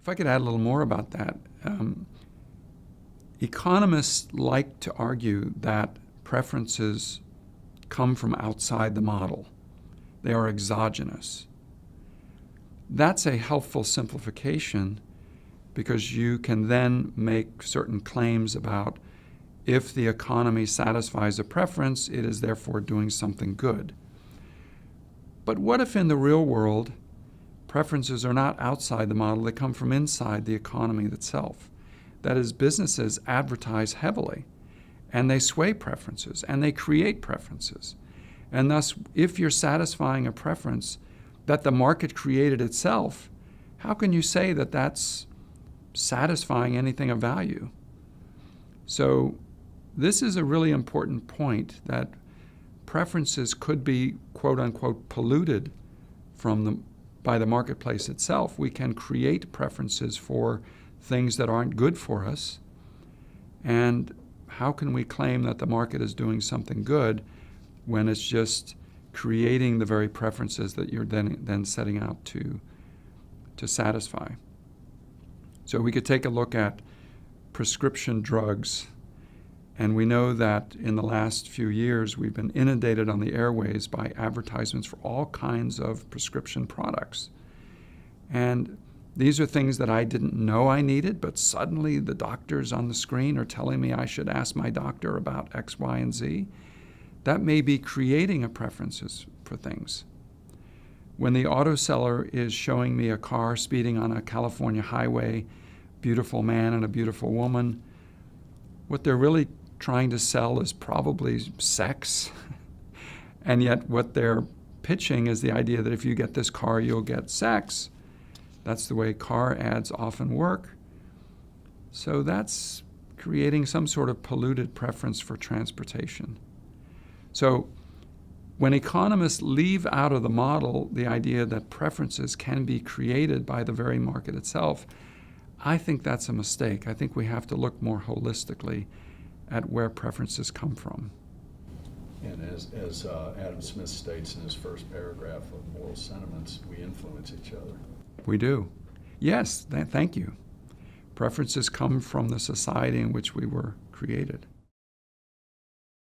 If I could add a little more about that. Economists like to argue that preferences come from outside the model. They are exogenous. That's a helpful simplification because you can then make certain claims about if the economy satisfies a preference, it is therefore doing something good. But what if in the real world, preferences are not outside the model, they come from inside the economy itself? That is, businesses advertise heavily, and they sway preferences, and they create preferences. And thus, if you're satisfying a preference that the market created itself, how can you say that that's satisfying anything of value? So this is a really important point, that preferences could be, quote unquote, polluted by the marketplace itself. We can create preferences for things that aren't good for us. And how can we claim that the market is doing something good when it's just creating the very preferences that you're then setting out to satisfy? So we could take a look at prescription drugs. And we know that in the last few years, we've been inundated on the airways by advertisements for all kinds of prescription products. And these are things that I didn't know I needed, but suddenly the doctors on the screen are telling me I should ask my doctor about X, Y, and Z. That may be creating a preferences for things. When the auto seller is showing me a car speeding on a California highway, beautiful man and a beautiful woman, what they're really trying to sell is probably sex. And yet what they're pitching is the idea that if you get this car, you'll get sex. That's the way car ads often work. So that's creating some sort of polluted preference for transportation. So when economists leave out of the model the idea that preferences can be created by the very market itself, I think that's a mistake. I think we have to look more holistically at where preferences come from. And as Adam Smith states in his first paragraph of Moral Sentiments, we influence each other. We do. Yes, thank you. Preferences come from the society in which we were created.